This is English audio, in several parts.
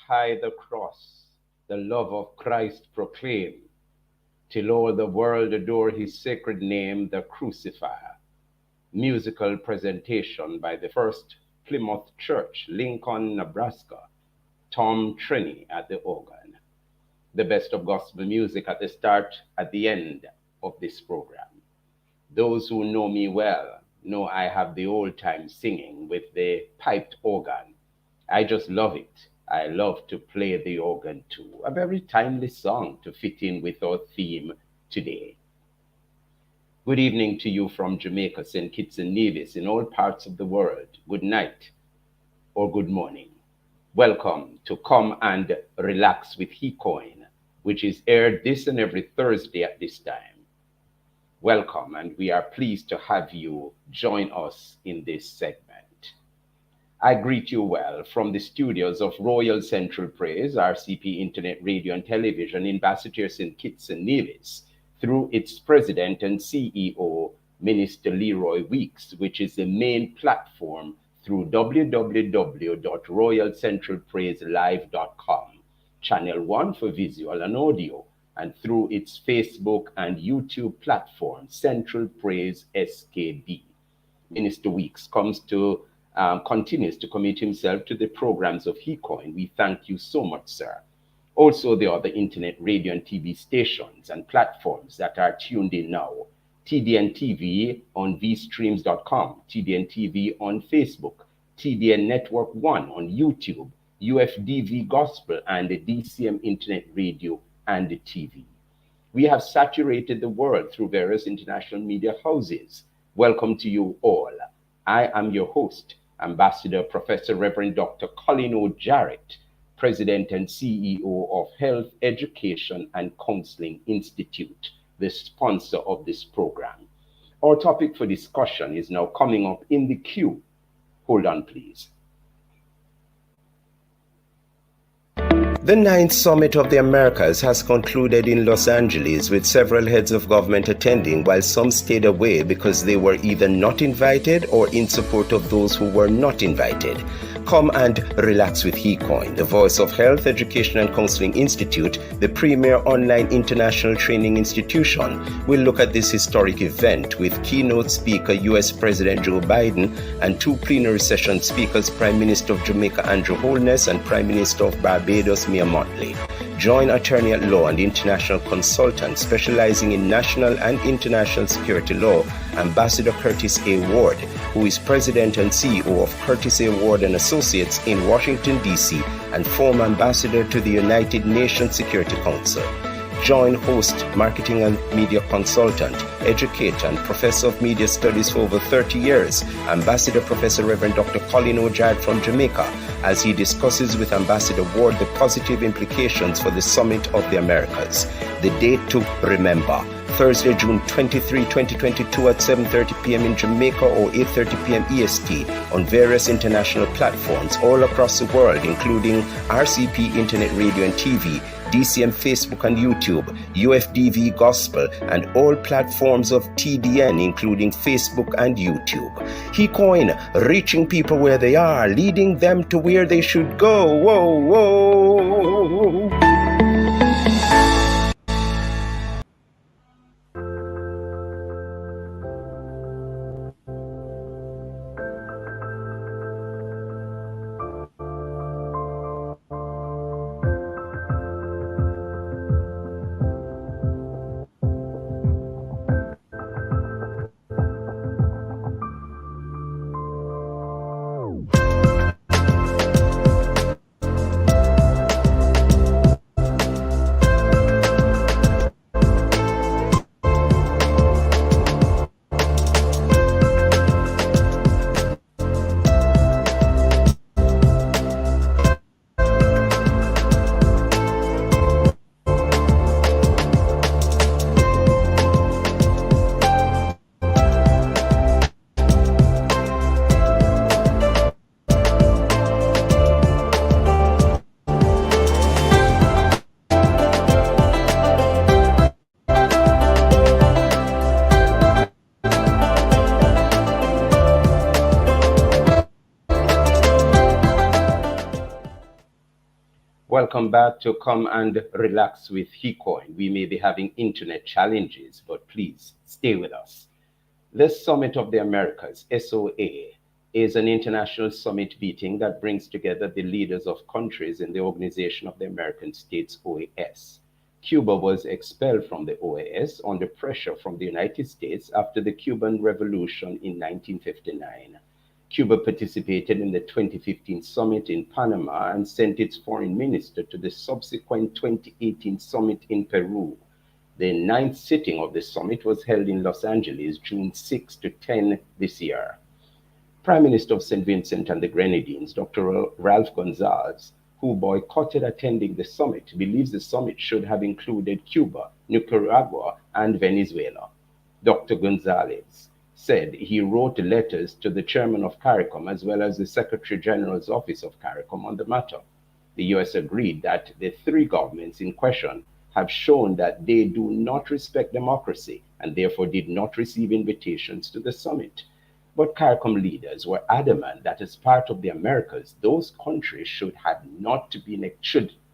high the cross, the love of Christ proclaim, till all the world adore his sacred name, the crucifier. Musical presentation by the First Plymouth Church, Lincoln, Nebraska. Tom Trini at the organ. The best of gospel music at the start, at the end of this program. Those who know me well know I have the old time singing with the piped organ. I just love it. I love to play the organ too. A very timely song to fit in with our theme today. Good evening to you from Jamaica, St. Kitts and Nevis, in all parts of the world. Good night or good morning. Welcome to Come and Relax with HeCoin, which is aired this and every Thursday at this time. Welcome, and we are pleased to have you join us in this segment. I greet you well from the studios of Royal Central Praise, RCP Internet Radio and Television in Basseterre, St. Kitts and Nevis, through its president and CEO, Minister Leroy Weeks, which is the main platform through www.royalcentralpraiselive.com, channel 1 for visual and audio, and through its Facebook and YouTube platform, Central Praise SKB. Minister Weeks continues to commit himself to the programs of HeCoin. We thank you so much, sir. Also, the other internet radio and TV stations and platforms that are tuned in now. TDN TV on vstreams.com, TDN TV on Facebook, TDN Network 1 on YouTube, UFDV Gospel, and the DCM Internet Radio and the TV. We have saturated the world through various international media houses. Welcome to you all. I am your host, Ambassador Professor Reverend Dr. Colin O. Jarrett, President and CEO of Health, Education, and Counseling Institute, the sponsor of this program. Our topic for discussion is now coming up in the queue. Hold on, please. The ninth Summit of the Americas has concluded in Los Angeles with several heads of government attending, while some stayed away because they were either not invited or in support of those who were not invited. Come and relax with HeCoin, the voice of Health, Education and Counseling Institute, the premier online international training institution. We'll look at this historic event with keynote speaker US President Joe Biden and two plenary session speakers, Prime Minister of Jamaica Andrew Holness and Prime Minister of Barbados Mia Mottley. Joint attorney at law and international consultant specializing in national and international security law, Ambassador Curtis A. Ward, who is president and CEO of Curtis A. Ward and Associates in Washington, D.C., and former ambassador to the United Nations Security Council. Joint host, marketing and media consultant, educator, and professor of media studies for over 30 years, Ambassador Professor Reverend Dr. Colin O. Jarrett from Jamaica, as he discusses with Ambassador Ward the positive implications for the Summit of the Americas. The date to remember: Thursday, June 23, 2022 at 7:30 p.m. in Jamaica or 8:30 p.m. EST on various international platforms all across the world, including RCP Internet Radio and TV, DCM Facebook and YouTube, UFDV Gospel, and all platforms of TDN, including Facebook and YouTube. HeCoin, reaching people where they are, leading them to where they should go. Whoa, whoa. Welcome back to Come and Relax with HeCoin. We may be having internet challenges, but please stay with us. This Summit of the Americas, SOA, is an international summit meeting that brings together the leaders of countries in the Organization of the American States, OAS. Cuba was expelled from the OAS under pressure from the United States after the Cuban Revolution in 1959. Cuba participated in the 2015 summit in Panama and sent its foreign minister to the subsequent 2018 summit in Peru. The ninth sitting of the summit was held in Los Angeles, June 6 to 10 this year. Prime Minister of St. Vincent and the Grenadines, Dr. Ralph Gonsalves, who boycotted attending the summit, believes the summit should have included Cuba, Nicaragua, and Venezuela. Dr. Gonsalves said he wrote letters to the chairman of CARICOM as well as the Secretary General's office of CARICOM on the matter. The US agreed that the three governments in question have shown that they do not respect democracy and therefore did not receive invitations to the summit. But CARICOM leaders were adamant that as part of the Americas, those countries should not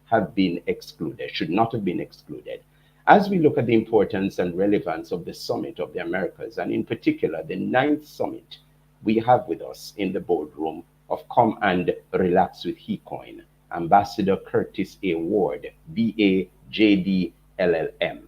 have been excluded. As we look at the importance and relevance of the Summit of the Americas, and in particular the ninth summit, we have with us in the boardroom of Come and Relax with HeCoin, Ambassador Curtis A. Ward, BA, JD, LLM.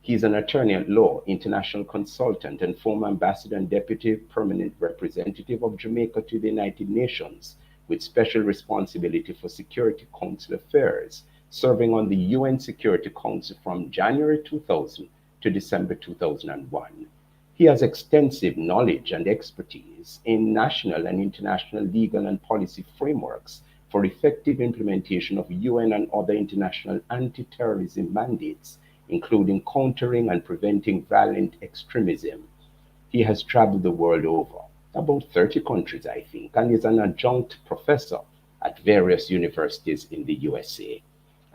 He's an attorney at law, international consultant, and former ambassador and deputy permanent representative of Jamaica to the United Nations, with special responsibility for Security Council affairs, serving on the UN Security Council from January 2000 to December 2001. He has extensive knowledge and expertise in national and international legal and policy frameworks for effective implementation of UN and other international anti-terrorism mandates, including countering and preventing violent extremism. He has traveled the world over, about 30 countries, I think, and is an adjunct professor at various universities in the USA.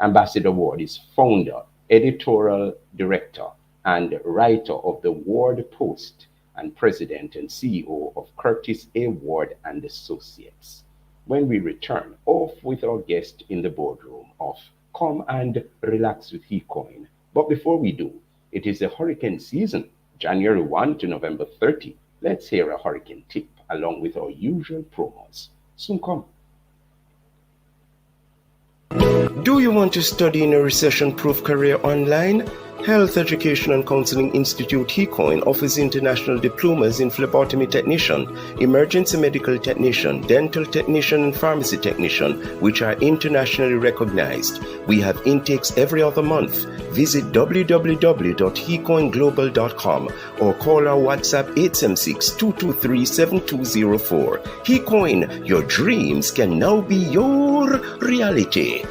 Ambassador Ward is founder, editorial director, and writer of the Ward Post, and president and CEO of Curtis A. Ward and Associates. When we return, off with our guest in the boardroom of Come and Relax with HeCoin. But before we do, it is the hurricane season, January 1 to November 30. Let's hear a hurricane tip along with our usual promos. Soon come. Do you want to study in a recession-proof career online? Health Education and Counseling Institute HeCoin offers international diplomas in phlebotomy technician, emergency medical technician, dental technician, and pharmacy technician, which are internationally recognized. We have intakes every other month. Visit www.hecoinglobal.com or call our WhatsApp 876-223-7204. HeCoin, your dreams can now be your reality.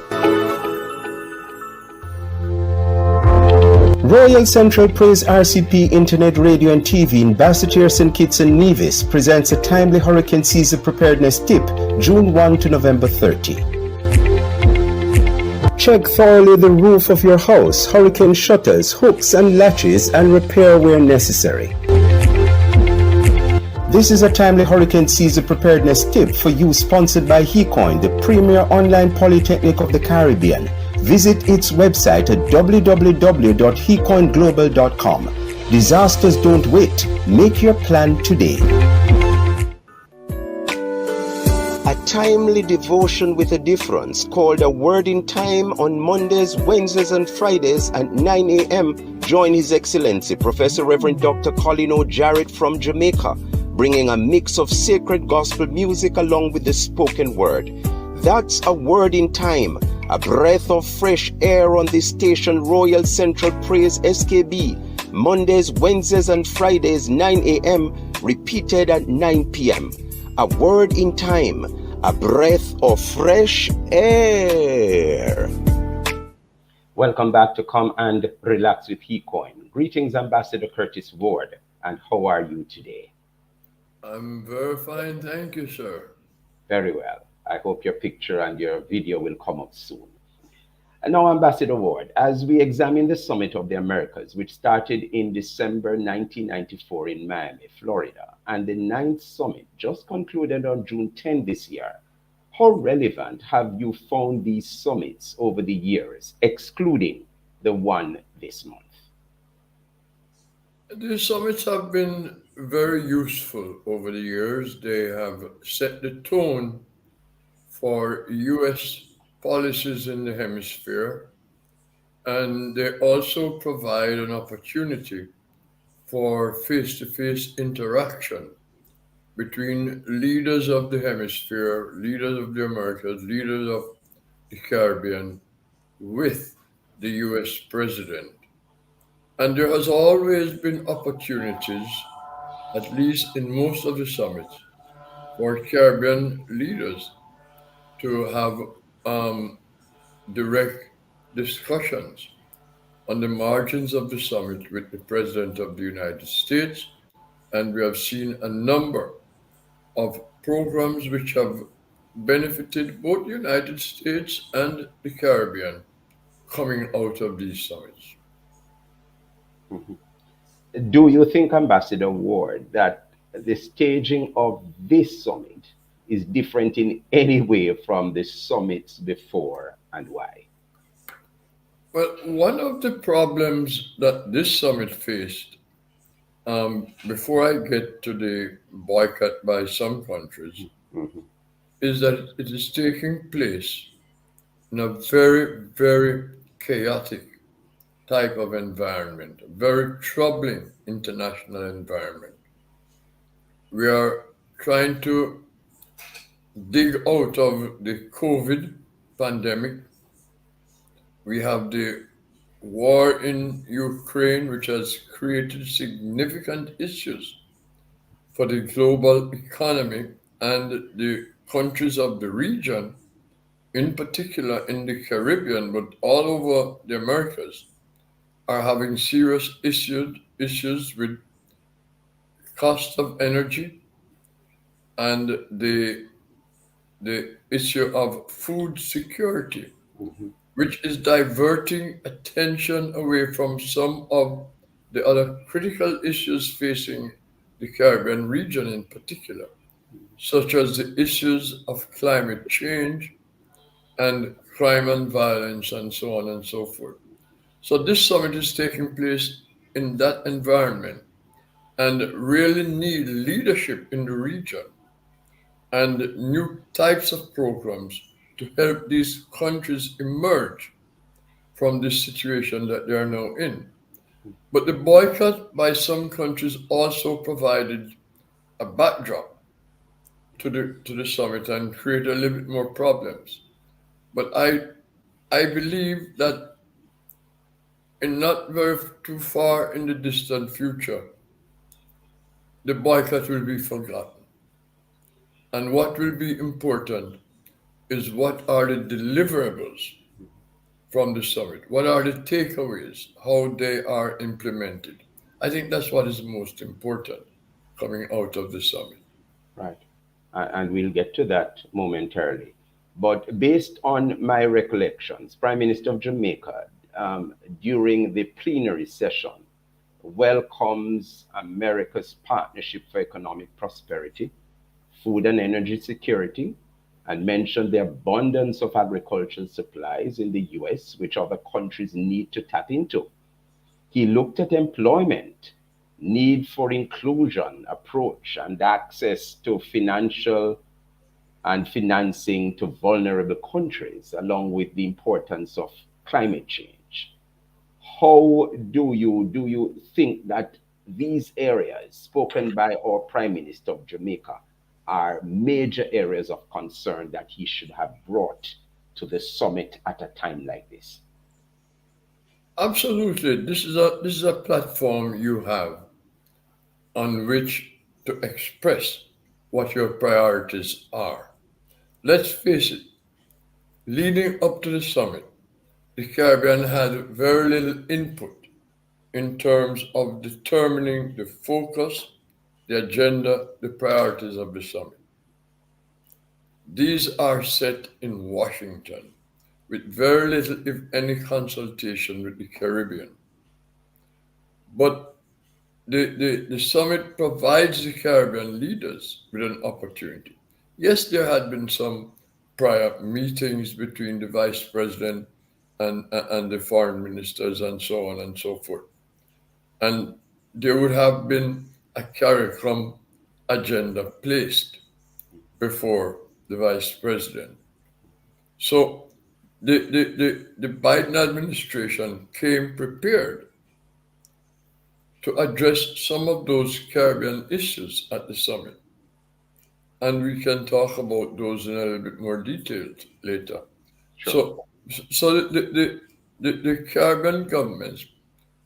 Royal Central Praise RCP Internet Radio and TV in Basseterre, St. Kitts and Nevis presents a timely hurricane season preparedness tip, June 1 to November 30. Check thoroughly the roof of your house, hurricane shutters, hooks and latches, and repair where necessary. This is a timely hurricane season preparedness tip for you, sponsored by HeCoin, the premier online polytechnic of the Caribbean. Visit its website at www.hecoinglobal.com. Disasters don't wait. Make your plan today. A timely devotion with a difference, called A Word in Time, on Mondays, Wednesdays, and Fridays at 9 a.m. Join His Excellency Professor Reverend Dr. Colin O. Jarrett from Jamaica, bringing a mix of sacred gospel music along with the spoken word. That's A Word in Time, a breath of fresh air on the station Royal Central Praise SKB, Mondays, Wednesdays, and Fridays 9 a.m., repeated at 9 p.m. A Word in Time, a breath of fresh air. Welcome back to Come and Relax with HeCoin. Greetings, Ambassador Curtis Ward, and how are you today? I'm very fine, thank you, sir. Very well. I hope your picture and your video will come up soon. And now, Ambassador Ward, as we examine the Summit of the Americas, which started in December 1994 in Miami, Florida, and the ninth summit just concluded on June 10 this year, How relevant have you found these summits over the years, excluding the one this month? These summits have been very useful over the years. They have set the tone for US policies in the hemisphere, and they also provide an opportunity for face to face interaction between leaders of the hemisphere, leaders of the Americas, leaders of the Caribbean with the US president. And there has always been opportunities, at least in most of the summits, for Caribbean leaders to have um, direct discussions on the margins of the summit with the President of the United States. And we have seen a number of programs which have benefited both the United States and the Caribbean coming out of these summits. Do you think, Ambassador Ward, that the staging of this summit is different in any way from the summits before, and why? Well, one of the problems that this summit faced, before I get to the boycott by some countries, Mhm. is that it is taking place in a very, very chaotic type of environment, a very troubling international environment. We are trying to dig out of the COVID pandemic. We have the war in Ukraine, which has created significant issues for the global economy and the countries of the region, in particular in the Caribbean, but all over the Americas, are having serious issues with cost of energy and the issue of food security, Mhm. which is diverting attention away from some of the other critical issues facing the Caribbean region in particular, such as the issues of climate change and crime and violence and so on and so forth. So this summit is taking place in that environment and really need leadership in the region and new types of programs to help these countries emerge from this situation that they are now in. But the boycott by some countries also provided a backdrop to the summit and created a little bit more problems. But I believe that in not very too far in the distant future, the boycott will be forgotten. And what will be important is what are the deliverables from the summit? What are the takeaways? How they are implemented? I think that's what is most important coming out of the summit. Right. And we'll get to that momentarily. But based on my recollections, Prime Minister of Jamaica, during the plenary session, welcomes America's Partnership for Economic Prosperity, Food and Energy Security, and mentioned the abundance of agricultural supplies in the US, which other countries need to tap into. He looked at employment, need for inclusion, approach, and access to financial and financing to vulnerable countries, along with the importance of climate change. How do you think that these areas spoken by our Prime Minister of Jamaica are major areas of concern that he should have brought to the summit at a time like this? Absolutely. This is a platform you have on which to express what your priorities are. Let's face it, leading up to the summit, the Caribbean had very little input in terms of determining the focus, the agenda, the priorities of the summit. These are set in Washington with very little, if any, consultation with the Caribbean. But the summit provides the Caribbean leaders with an opportunity. Yes, there had been some prior meetings between the vice president and the foreign ministers and so on and so forth. And there would have been a CARICOM agenda placed before the vice president. So the Biden administration came prepared to address some of those Caribbean issues at the summit. And we can talk about those in a little bit more detail later. Sure. So the Caribbean governments,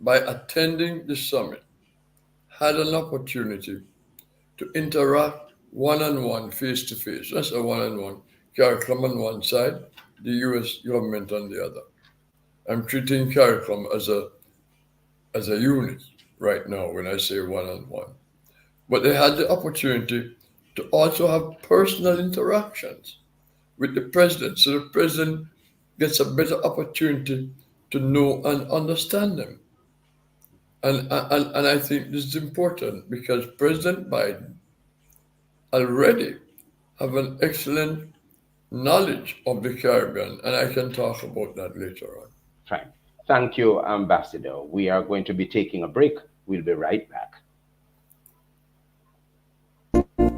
by attending the summit, had an opportunity to interact one-on-one, face-to-face. That's a one-on-one. CARICOM on one side, the U.S. government on the other. I'm treating CARICOM as a unit right now when I say one-on-one. But they had the opportunity to also have personal interactions with the president, so the president gets a better opportunity to know and understand them. And I think this is important because President Biden already have an excellent knowledge of the Caribbean, and I can talk about that later on. Fine. Thank you, Ambassador. We are going to be taking a break. We'll be right back.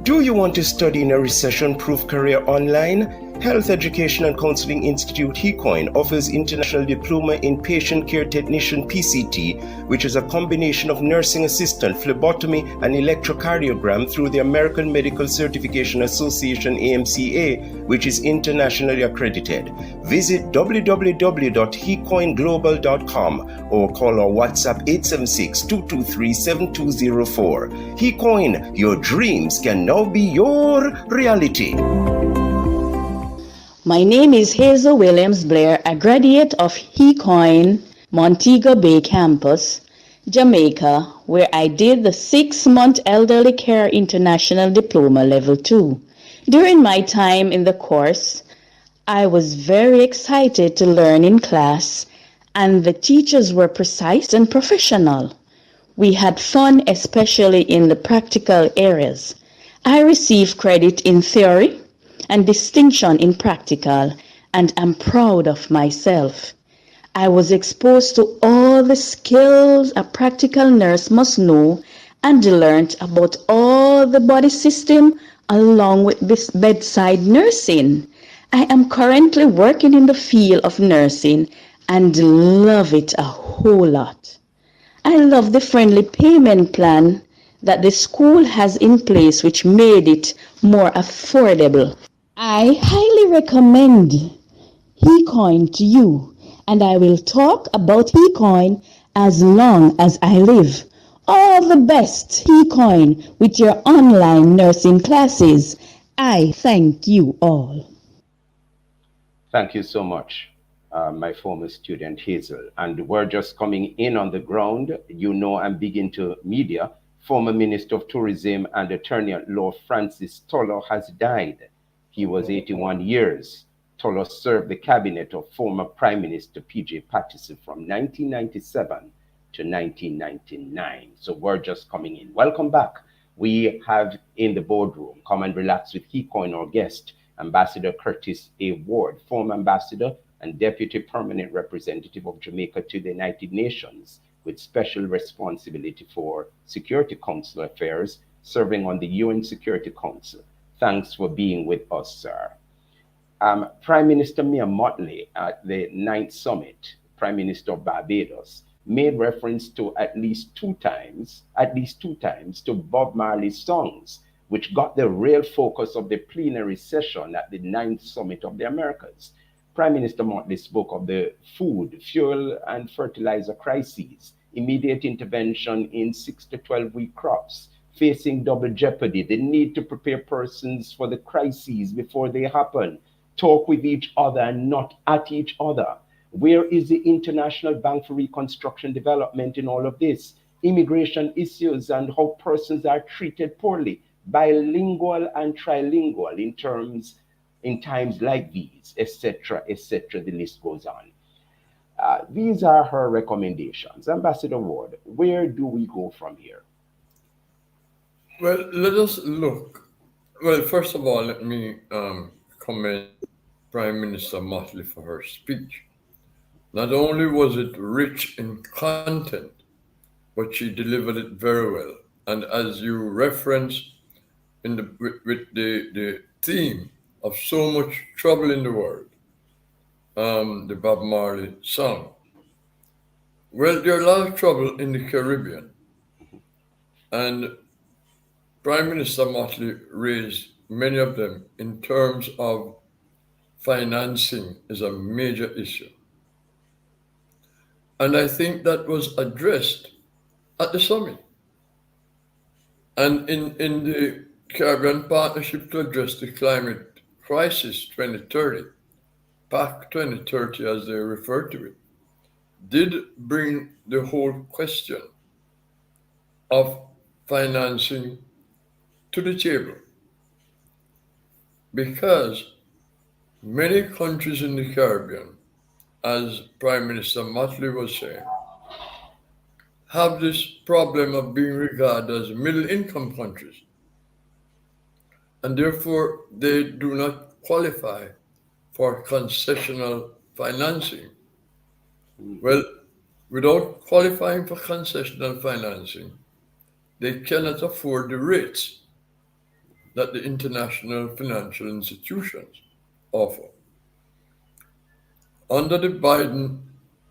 Do you want to study in a recession-proof career online? Health Education and Counseling Institute HECOIN offers International Diploma in Patient Care Technician PCT, which is a combination of nursing assistant, phlebotomy, and electrocardiogram through the American Medical Certification Association AMCA, which is internationally accredited. Visit www.hecoinglobal.com or call our WhatsApp 876-223-7204. HECOIN, your dreams can now be your reality. My name is Hazel Williams Blair, a graduate of HECOIN Montego Bay campus, Jamaica, where I did the 6-month Elderly Care International Diploma Level 2. During my time in the course, I was very excited to learn in class, and the teachers were precise and professional. We had fun, especially in the practical areas. I received credit in theory and distinction in practical, and I'm proud of myself. I was exposed to all the skills a practical nurse must know and learned about all the body system along with this bedside nursing. I am currently working in the field of nursing and love it a whole lot. I love the friendly payment plan that the school has in place, which made it more affordable. I highly recommend HECOIN to you, and I will talk about HECOIN as long as I live. All the best, HECOIN, with your online nursing classes. I thank you all. Thank you so much, my former student Hazel. And we're just coming in on the ground. You know, I'm big into media. Former Minister of Tourism and Attorney at Law Francis Tolo has died. He was 81 years. Tolo served the cabinet of former Prime Minister P.J. Patterson from 1997 to 1999. So we're just coming in. Welcome back. We have in the boardroom, come and relax with HECOIN, our guest, Ambassador Curtis A. Ward, former ambassador and deputy permanent representative of Jamaica to the United Nations with special responsibility for Security Council affairs, serving on the UN Security Council. Thanks for being with us, sir. Prime Minister Mia Mottley at the 9th Summit, Prime Minister of Barbados, made reference to at least two times to Bob Marley's songs, which got the real focus of the plenary session at the 9th Summit of the Americas. Prime Minister Mottley spoke of the food, fuel, and fertilizer crises, immediate intervention in 6 to 12-week crops, facing double jeopardy, the need to prepare persons for the crises before they happen, talk with each other and not at each other. Where is the International Bank for Reconstruction Development in all of this? Immigration issues and how persons are treated poorly, bilingual and trilingual in times like these, etc., etc. The list goes on. These are her recommendations. Ambassador Ward, where do we go from here? Well, let us look. Well, first of all, let me commend Prime Minister Motley for her speech. Not only was it rich in content, but she delivered it very well. And as you referenced with the theme of so much trouble in the world, the Bob Marley song. Well, there's a lot of trouble in the Caribbean, and Prime Minister Motley raised many of them in terms of financing is a major issue. And I think that was addressed at the summit. And in the Caribbean Partnership to Address the Climate Crisis 2030, PAC 2030 as they refer to it, did bring the whole question of financing to the table. Because many countries in the Caribbean, as Prime Minister Motley was saying, have this problem of being regarded as middle-income countries. And therefore, they do not qualify for concessional financing. Well, without qualifying for concessional financing, they cannot afford the rates that the international financial institutions offer. Under the Biden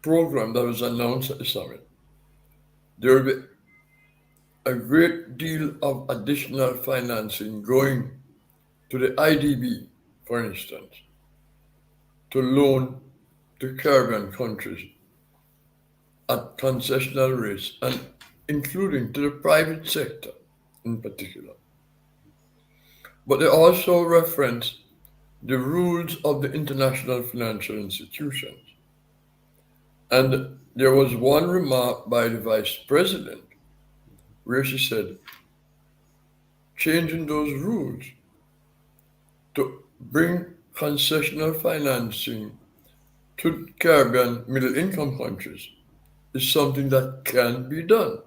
program that was announced at the summit, there will be a great deal of additional financing going to the IDB, for instance, to loan to Caribbean countries at concessional rates, and including to the private sector in particular. But they also reference the rules of the international financial institutions. And there was one remark by the Vice President where she said, changing those rules to bring concessional financing to Caribbean middle-income countries is something that can be done.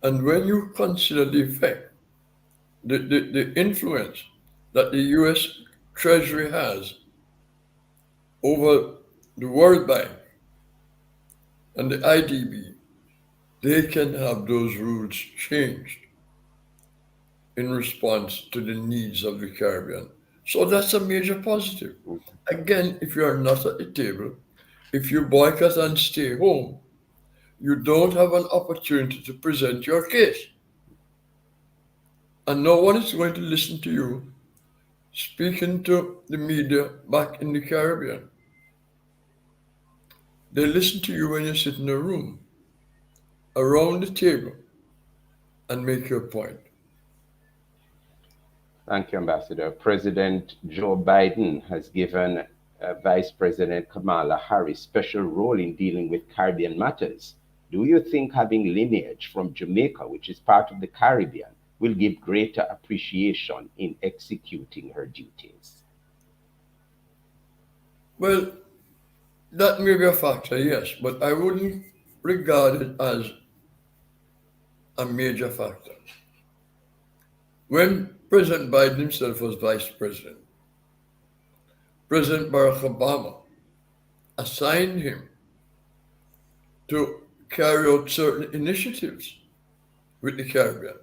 And when you consider the effect, the influence that the US Treasury has over the World Bank and the IDB, they can have those rules changed in response to the needs of the Caribbean. So that's a major positive. Again, if you are not at the table, if you boycott and stay home, you don't have an opportunity to present your case. And no one is going to listen to you speaking to the media back in the Caribbean. They listen to you when you sit in a room, around the table, and make your point. Thank you, Ambassador. President Joe Biden has given Vice President Kamala Harris special role in dealing with Caribbean matters. Do you think having lineage from Jamaica, which is part of the Caribbean, will give greater appreciation in executing her duties? Well, that may be a factor, yes, but I wouldn't regard it as a major factor. When President Biden himself was vice president, President Barack Obama assigned him to carry out certain initiatives with the Caribbean.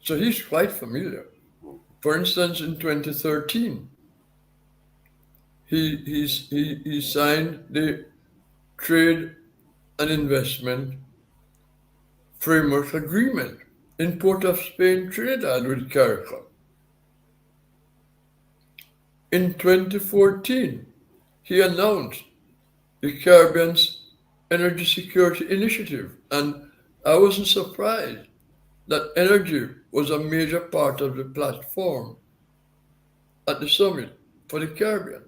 So he's quite familiar. For instance, in 2013, he signed the Trade and Investment Framework Agreement in Port of Spain, Trinidad with CARICOM. In 2014, he announced the Caribbean's Energy Security Initiative, and I wasn't surprised that energy was a major part of the platform at the summit for the Caribbean.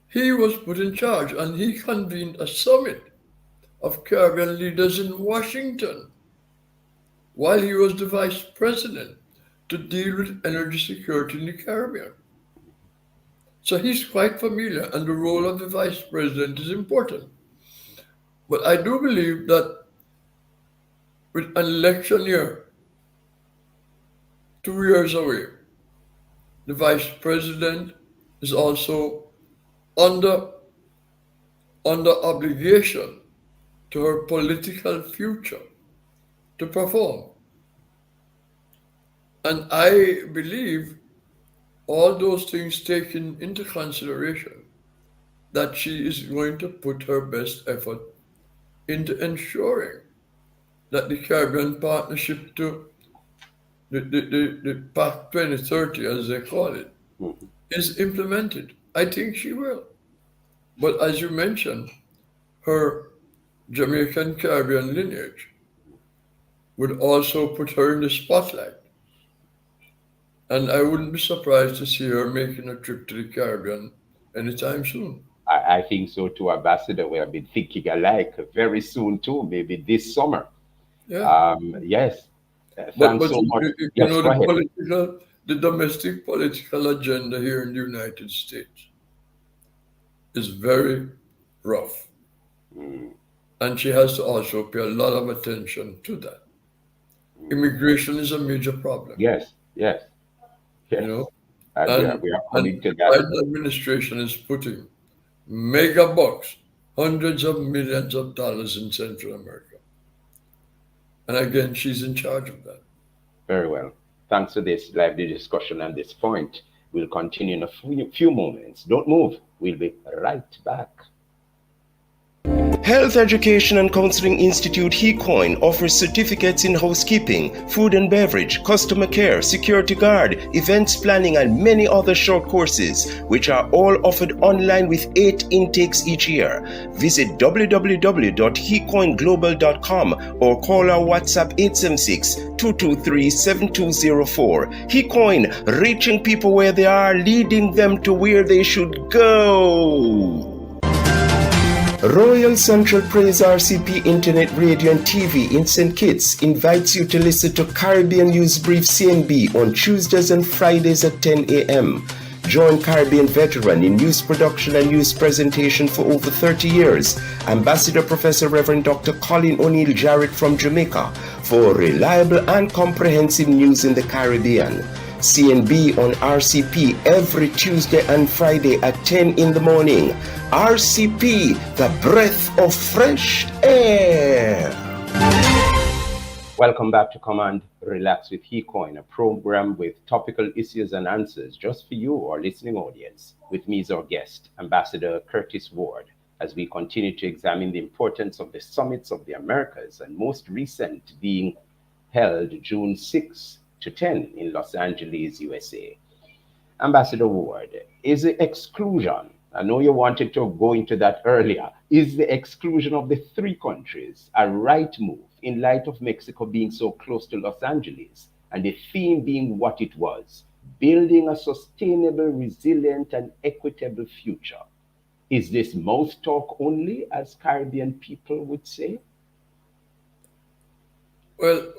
He was put in charge and he convened a summit of Caribbean leaders in Washington while he was the vice president to deal with energy security in the Caribbean. So he's quite familiar, and the role of the vice president is important. But I do believe that with an election year 2 years away, the vice president is also under obligation to her political future to perform. And I believe all those things taken into consideration, that she is going to put her best effort into ensuring that the Caribbean Partnership to the PAC 2030, as they call it, is implemented. I think she will. But as you mentioned, her Jamaican Caribbean lineage would also put her in the spotlight. And I wouldn't be surprised to see her making a trip to the Caribbean anytime soon. I think so too, Ambassador. We have been thinking alike very soon too, maybe this summer. Yeah. Yes. But Thanks so much. you Yes, know, go ahead. the domestic political agenda here in the United States is very rough. And she has to also pay a lot of attention to that. Immigration is a major problem. Yes, yes, yes. You know, And we are coming and to the that. Biden administration is putting mega bucks, hundreds of millions of dollars in Central America. And again, she's in charge of that. Very well. Thanks for this lively discussion on this point. We'll continue in a few moments. Don't move. We'll be right back. Health Education and Counseling Institute HeCoin offers certificates in housekeeping, food and beverage, customer care, security guard, events planning, and many other short courses, which are all offered online with 8 intakes each year. Visit www.hecoinglobal.com or call our WhatsApp 876-223-7204. HeCoin, reaching people where they are, leading them to where they should go. Royal Central Praise RCP Internet Radio and TV in St. Kitts invites you to listen to Caribbean News Brief CNB on Tuesdays and Fridays at 10 a.m. Join Caribbean veteran in news production and news presentation for over 30 years, Ambassador Professor Reverend Dr. Colin O'Neill Jarrett from Jamaica, for reliable and comprehensive news in the Caribbean. CNB on RCP every Tuesday and Friday at 10 in the morning. RCP, the breath of fresh air. Welcome back to Command Relax with HeCoin, a program with topical issues and answers just for you, our listening audience. With me is our guest, Ambassador Curtis Ward, as we continue to examine the importance of the summits of the Americas, and most recent being held June 6 to 10 in Los Angeles, USA. Ambassador Ward, is the exclusion, I know you wanted to go into that earlier, is the exclusion of the 3 countries a right move in light of Mexico being so close to Los Angeles and the theme being what it was, building a sustainable, resilient, and equitable future? Is this mouth talk only, as Caribbean people would say? Well,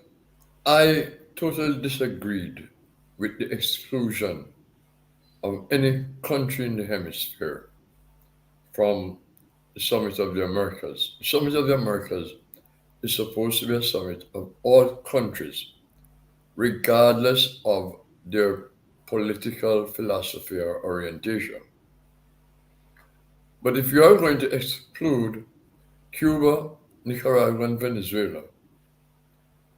I totally disagreed with the exclusion of any country in the hemisphere from the Summit of the Americas. The Summit of the Americas is supposed to be a summit of all countries, regardless of their political philosophy or orientation. But if you are going to exclude Cuba, Nicaragua, and Venezuela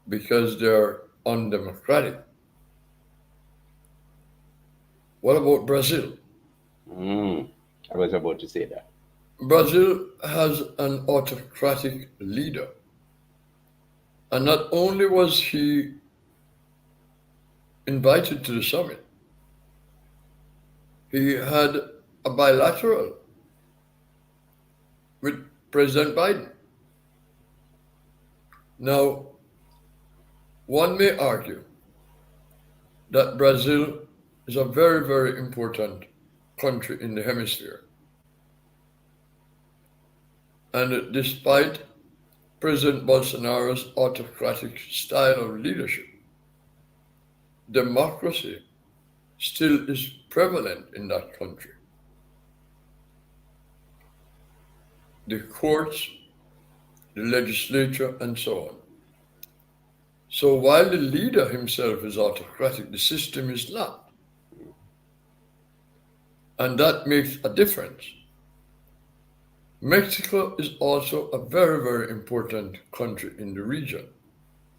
because they're undemocratic, what about Brazil? I was about to say that. Brazil has an autocratic leader. And not only was he invited to the summit, he had a bilateral with President Biden. Now, one may argue that Brazil is a very, very important country in the hemisphere. And despite President Bolsonaro's autocratic style of leadership, democracy still is prevalent in that country. The courts, the legislature, and so on. So while the leader himself is autocratic, the system is not. and that makes a difference. Mexico is also a very, very important country in the region,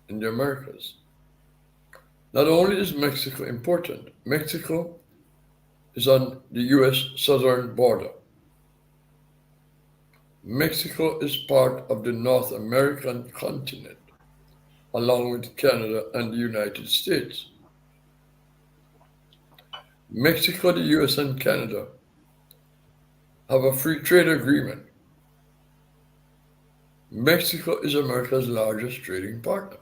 in the Americas. Not only is Mexico important, Mexico is on the US southern border. Mexico is part of the North American continent, along with Canada and the United States. Mexico, the US, and Canada have a free trade agreement. Mexico is America's largest trading partner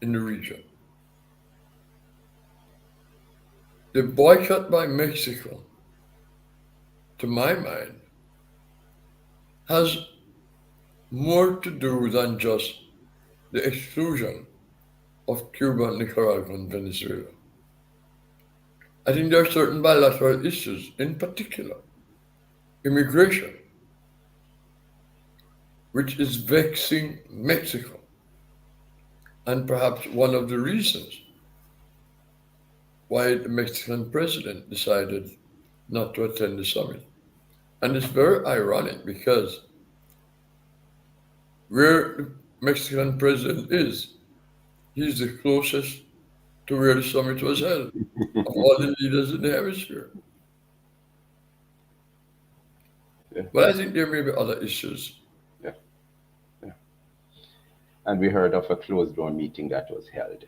in the region. The boycott by Mexico, to my mind, has more to do than just the exclusion of Cuba, Nicaragua, and Venezuela. I think there are certain bilateral issues, in particular, immigration, which is vexing Mexico, and perhaps one of the reasons why the Mexican president decided not to attend the summit. And it's very ironic because where the Mexican president is, he's the closest to where the summit was held of all the leaders in the hemisphere. Yeah. But I think there may be other issues. Yeah. Yeah. And we heard of a closed door meeting that was held.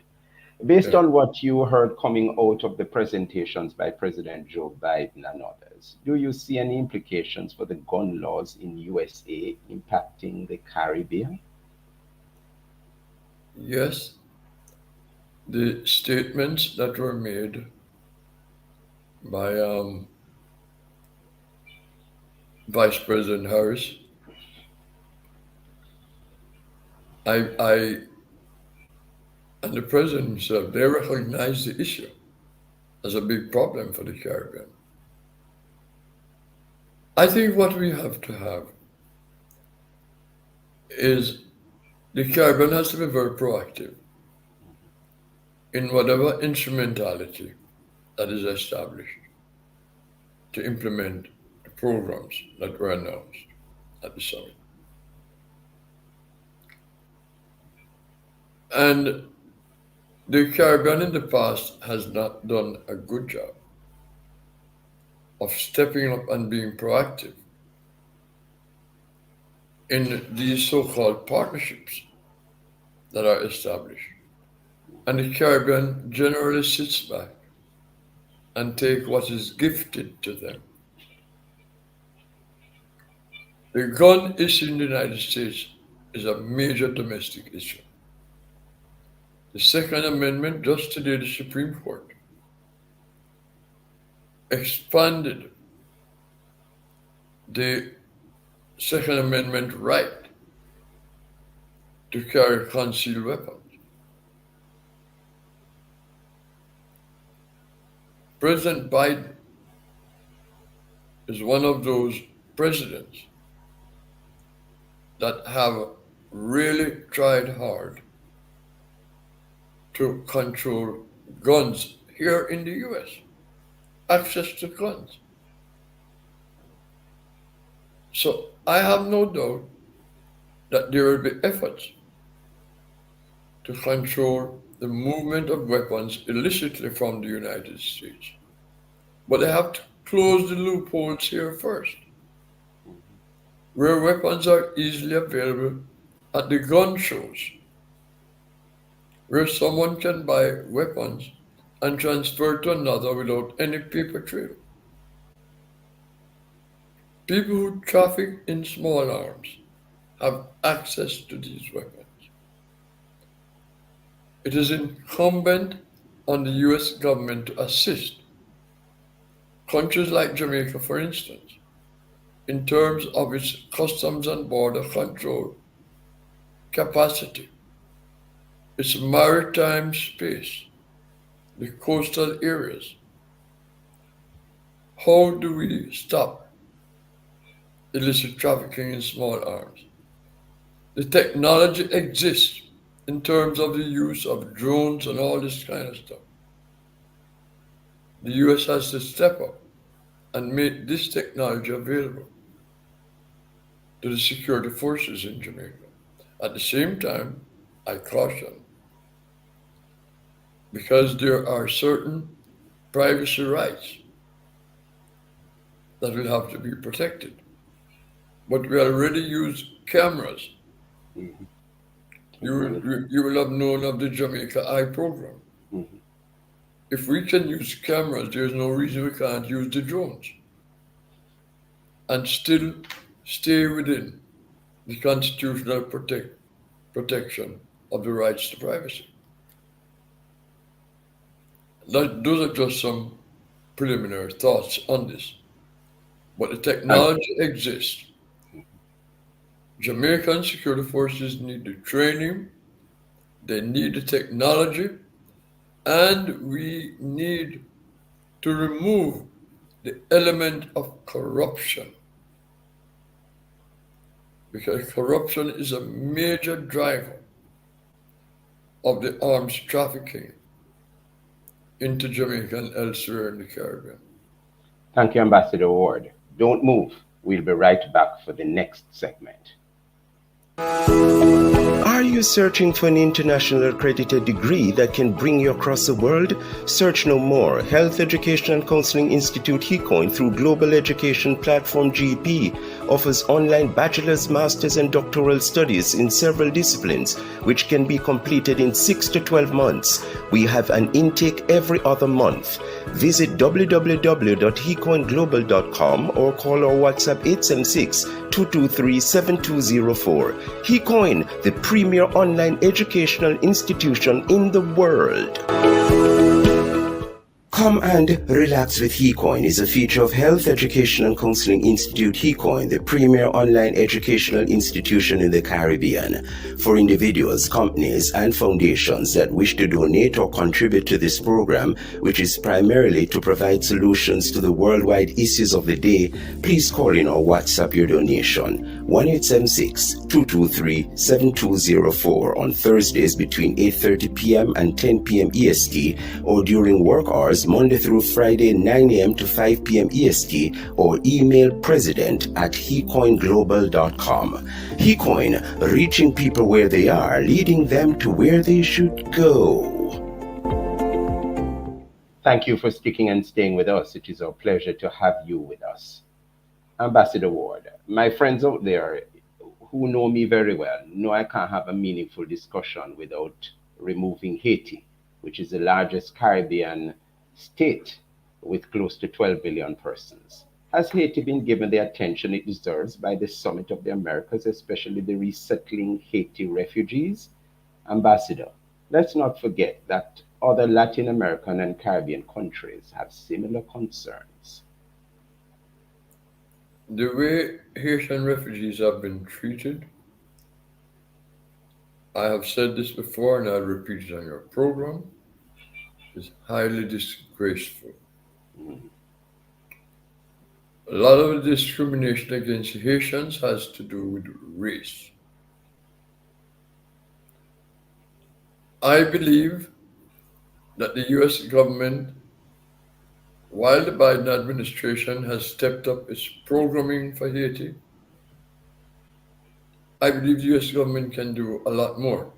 Based on what you heard coming out of the presentations by President Joe Biden and others, do you see any implications for the gun laws in USA impacting the Caribbean? Yes, the statements that were made by Vice President Harris, I and the president himself, they recognize the issue as a big problem for the Caribbean. I think what we have to have is the Caribbean has to be very proactive in whatever instrumentality that is established to implement the programs that were announced at the summit. And the Caribbean in the past has not done a good job of stepping up and being proactive in these so-called partnerships that are established. And the Caribbean generally sits back and take what is gifted to them. The gun issue in the United States is a major domestic issue. The Second Amendment, just today, the Supreme Court expanded the Second Amendment right to carry concealed weapons. President Biden is one of those presidents that have really tried hard to control guns here in the US, access to guns. So I have no doubt that there will be efforts to control the movement of weapons illicitly from the United States. But they have to close the loopholes here first, where weapons are easily available at the gun shows, where someone can buy weapons and transfer to another without any paper trail. People who traffic in small arms have access to these weapons. It is incumbent on the US government to assist countries like Jamaica, for instance, in terms of its customs and border control capacity, its maritime space, the coastal areas. How do we stop illicit trafficking in small arms? The technology exists in terms of the use of drones and all this kind of stuff. The US has to step up and make this technology available to the security forces in Jamaica. At the same time, I caution, because there are certain privacy rights that will have to be protected. But we already use cameras. Mhm. You will have known of the Jamaica Eye program. Mhm. If we can use cameras, there's no reason we can't use the drones and still stay within the constitutional protection of the rights to privacy. Those are just some preliminary thoughts on this. But the technology exists. Jamaican security forces need the training, they need the technology, and we need to remove the element of corruption. Because corruption is a major driver of the arms trafficking into Jamaica and elsewhere in the Caribbean. Thank you, Ambassador Ward. Don't move. We'll be right back for the next segment. Are you searching for an international accredited degree that can bring you across the world? Search no more. Health Education and Counseling Institute HECOIN through Global Education Platform GP offers online bachelor's, master's, and doctoral studies in several disciplines, which can be completed in 6 to 12 months. We have an intake every other month. Visit www.hecoinglobal.com or call our WhatsApp 876-223-7204. HECOIN, the premier online educational institution in the world. Come and Relax with HECOIN is a feature of Health Education and Counseling Institute HECOIN, the premier online educational institution in the Caribbean. For individuals, companies, and foundations that wish to donate or contribute to this program, which is primarily to provide solutions to the worldwide issues of the day, please call in or WhatsApp your donation. 1-876-223-7204 on Thursdays between 8:30 p.m. and 10 p.m. EST, or during work hours Monday through Friday 9 a.m. to 5 p.m. EST, or email president@hecoinglobal.com. HECOIN, reaching people where they are, leading them to where they should go. Thank you for sticking and staying with us. It is our pleasure to have you with us. Ambassador Ward, my friends out there who know me very well know I can't have a meaningful discussion without removing Haiti, which is the largest Caribbean state with close to 12 billion persons. Has Haiti been given the attention it deserves by the Summit of the Americas, especially the resettling Haiti refugees? Ambassador, let's not forget that other Latin American and Caribbean countries have similar concerns. The way Haitian refugees have been treated, I have said this before and I'll repeat it on your program, is highly disgraceful. A lot of the discrimination against Haitians has to do with race. I believe that the US government, while the Biden administration has stepped up its programming for Haiti, I believe the US government can do a lot more.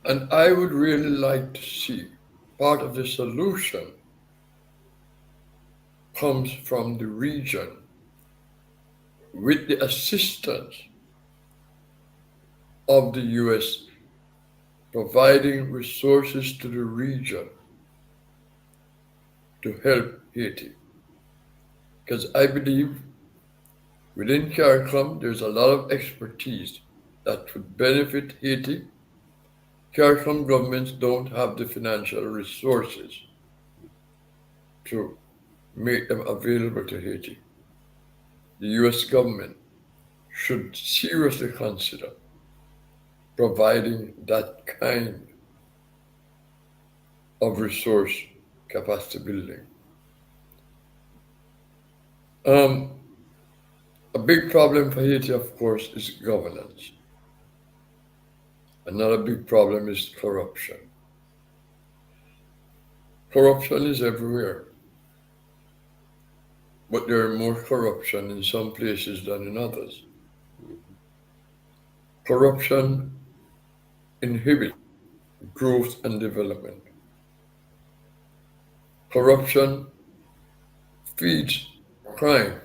And I would really like to see part of the solution comes from the region with the assistance of the US providing resources to the region to help Haiti. Because I believe within CARICOM there's a lot of expertise that would benefit Haiti. CARICOM governments don't have the financial resources to make them available to Haiti. The US government should seriously consider providing that kind of resource capacity building. A big problem for Haiti, of course, is governance. Another big problem is corruption. Corruption is everywhere. but there are more corruption in some places than in others. Corruption inhibits growth and development. Corruption feeds crime,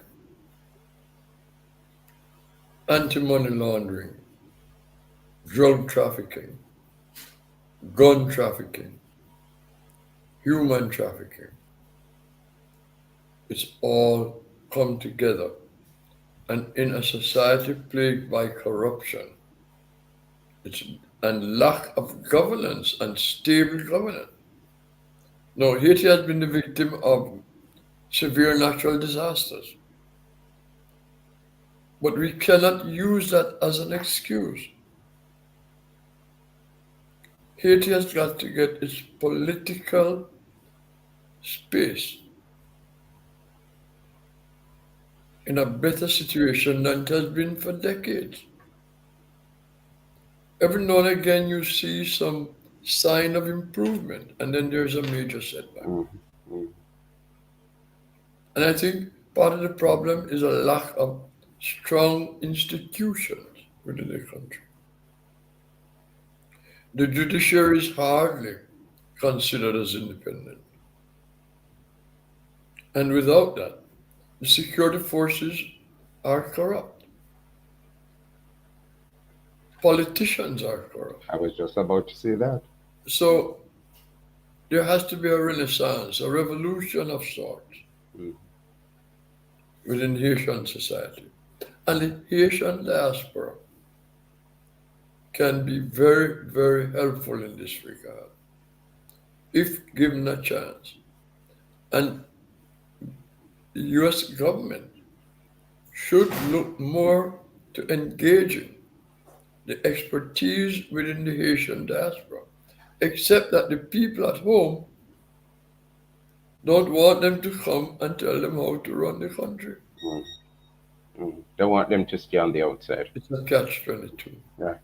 anti-money laundering, drug trafficking, gun trafficking, human trafficking. It's all come together. And in a society plagued by corruption and lack of governance and stable governance. Now, Haiti has been the victim of severe natural disasters. But we cannot use that as an excuse. Haiti has got to get its political space in a better situation than it has been for decades. Every now and again you see some sign of improvement, and then there's a major setback. And I think part of the problem is a lack of strong institutions within the country. The judiciary is hardly considered as independent. And without that, the security forces are corrupt. Politicians are corrupt. I was just about to say that. So there has to be a renaissance, a revolution of sorts within Haitian society. And the Haitian diaspora can be very, very helpful in this regard if given a chance. And the US government should look more to engaging the expertise within the Haitian diaspora, except that the people at home don't want them to come and tell them how to run the country. They want them to stay on the outside. It's a catch-22. Right.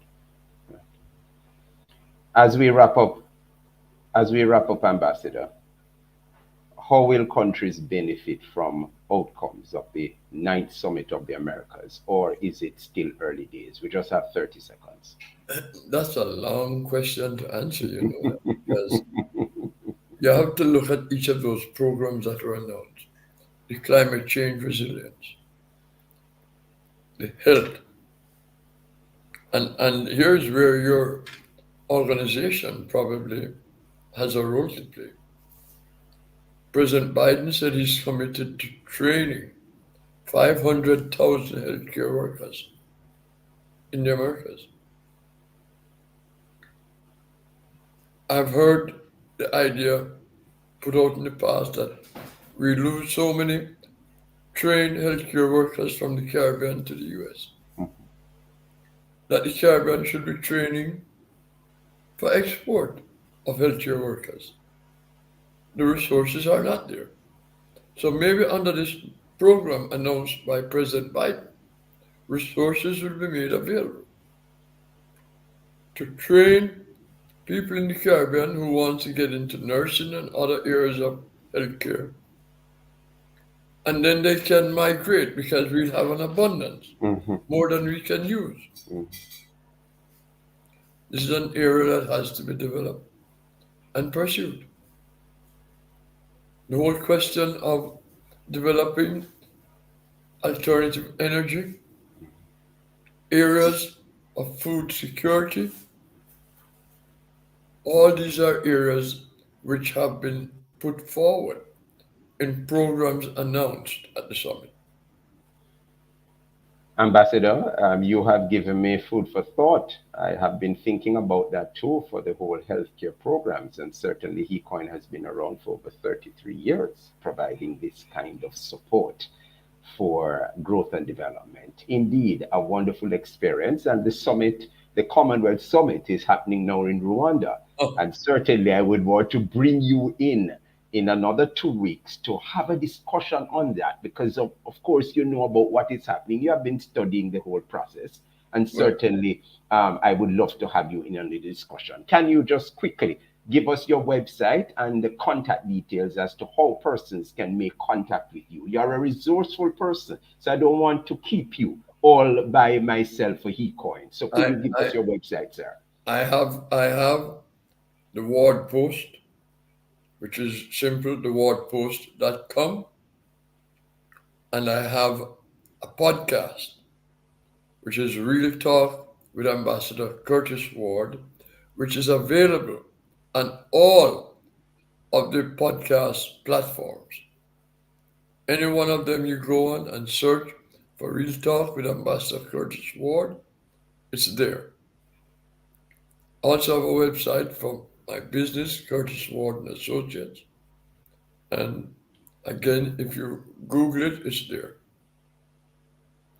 As we wrap up, Ambassador, how will countries benefit from outcomes of the 9th Summit of the Americas, or is it still early days? We just have 30 seconds. That's a long question to answer, because you have to look at each of those programs that were announced. The climate change resilience, the health, and here's where your organization probably has a role to play. President Biden said he's committed to training 500,000 healthcare workers in the Americas. I've heard the idea put out in the past that we lose so many trained healthcare workers from the Caribbean to the US, that the Caribbean should be training for export of healthcare workers. The resources are not there. So maybe under this program announced by President Biden, resources will be made available to train people in the Caribbean who want to get into nursing and other areas of healthcare. And then they can migrate because we'll have an abundance, more than we can use. This is an area that has to be developed and pursued. The whole question of developing alternative energy, areas of food security, all these are areas which have been put forward in programs announced at the summit. Ambassador, you have given me food for thought. I have been thinking about that too for the whole healthcare programs, and certainly HeCoin has been around for over 33 years, providing this kind of support for growth and development. Indeed, a wonderful experience, and the summit, the Commonwealth Summit, is happening now in Rwanda. And certainly I would want to bring you in another 2 weeks to have a discussion on that, because of course you know about what is happening. You have been studying the whole process, and certainly I would love to have you in on the discussion. Can you just quickly give us your website and the contact details as to how persons can make contact with you. You're a resourceful person, so I don't want to keep you all by myself for HeCoin. So could you give us your website, sir? I have the Ward Post, which is simple, thewardpost.com. And I have a podcast, which is Real Talk with Ambassador Curtis Ward, which is available on all of the podcast platforms. Any one of them you go on and search for Real Talk with Ambassador Curtis Ward, it's there. I also have a website for my business, Curtis Ward and Associates. And again, if you Google it, it's there.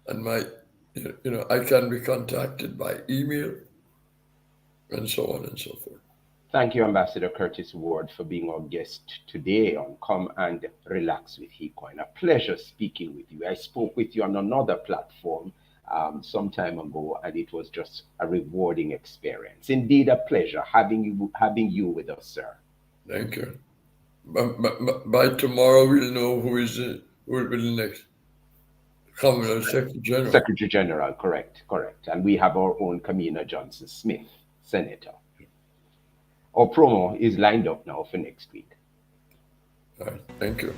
And I can be contacted by email and so on and so forth. Thank you, Ambassador Curtis Ward, for being our guest today on Come and Relax with HeCoin. A pleasure speaking with you. I spoke with you on another platform some time ago, and it was just a rewarding experience. Indeed, a pleasure having you with us, sir. Thank you. By tomorrow, we'll know who will be the next Secretary General. Secretary General, correct. And we have our own Kamina Johnson Smith, Senator. Our promo is lined up now for next week. All right, thank you.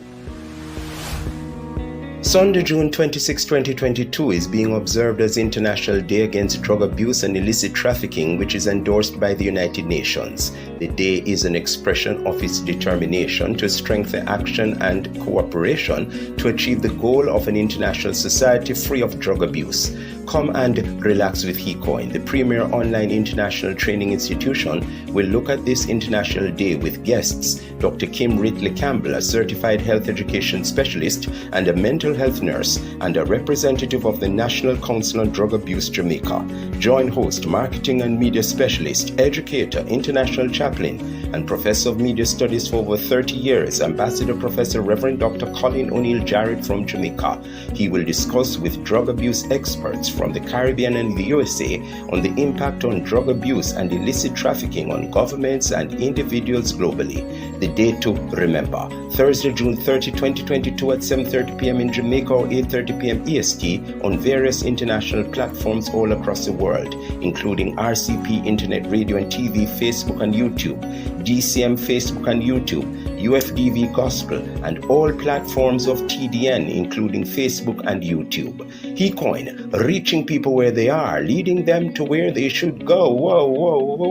Sunday, June 26, 2022 is being observed as International Day Against Drug Abuse and Illicit Trafficking, which is endorsed by the United Nations. The day is an expression of its determination to strengthen action and cooperation to achieve the goal of an international society free of drug abuse. Come and Relax with HeCoin, the premier online international training institution, will look at this International Day with guests Dr. Kim Ridley Campbell, a certified health education specialist and a mental health nurse, and a representative of the National Council on Drug Abuse Jamaica. Join host, marketing and media specialist, educator, international chaplain, and professor of media studies for over 30 years, Ambassador Professor Reverend Dr. Colin O'Neill Jarrett from Jamaica. He will discuss with drug abuse experts from the Caribbean and the USA on the impact on drug abuse and illicit trafficking on governments and individuals globally. The date to remember, Thursday, June 30, 2022 at 7:30 p.m. in Jamaica or 8:30 p.m. EST on various international platforms all across the world, including RCP, Internet Radio and TV, Facebook and YouTube, DCM, Facebook and YouTube, UFDV Gospel, and all platforms of TDN, including Facebook and YouTube. HeCoin, reaching people where they are, leading them to where they should go. Whoa.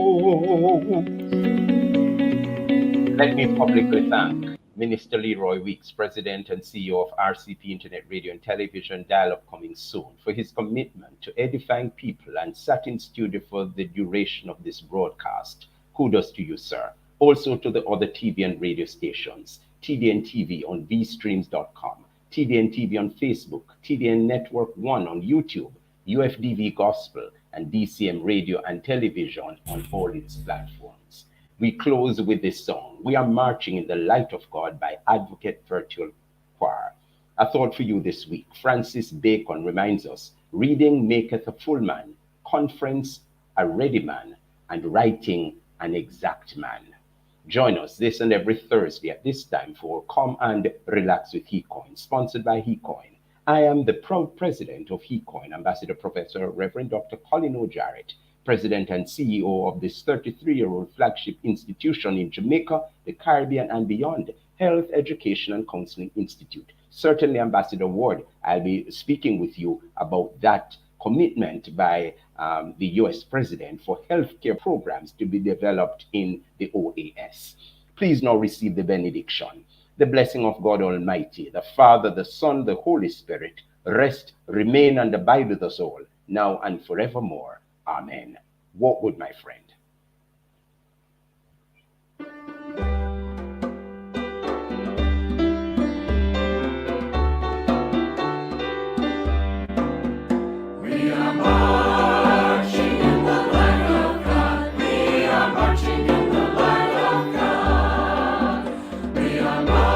Let me publicly thank Minister Leroy Weeks, President and CEO of RCP Internet Radio and Television, Dial-Up Coming Soon, for his commitment to edifying people and sat in studio for the duration of this broadcast. Kudos to you, sir. Also to the other TV and radio stations, TDN TV on vstreams.com, TDN TV on Facebook, TDN Network 1 on YouTube, UFDV Gospel, and DCM Radio and Television on all its platforms. We close with this song, We Are Marching in the Light of God by Advocate Virtual Choir. A thought for you this week. Francis Bacon reminds us, reading maketh a full man, conference a ready man, and writing an exact man. Join us this and every Thursday at this time for Come and Relax with HeCoin, sponsored by HeCoin. I am the proud president of HeCoin, Ambassador Professor Reverend Dr. Colin O. Jarrett, President and CEO of this 33-year-old flagship institution in Jamaica, the Caribbean and beyond, Health Education and Counseling Institute. Certainly, Ambassador Ward, I'll be speaking with you about that commitment by the U.S. President for healthcare programs to be developed in the OAS. Please now receive the benediction. The blessing of God Almighty, the Father, the Son, the Holy Spirit, rest, remain, and abide with us all, now and forevermore. Amen. Walk good, my friend. We are marching in the light of God. We are marching in the light of God. We are marching.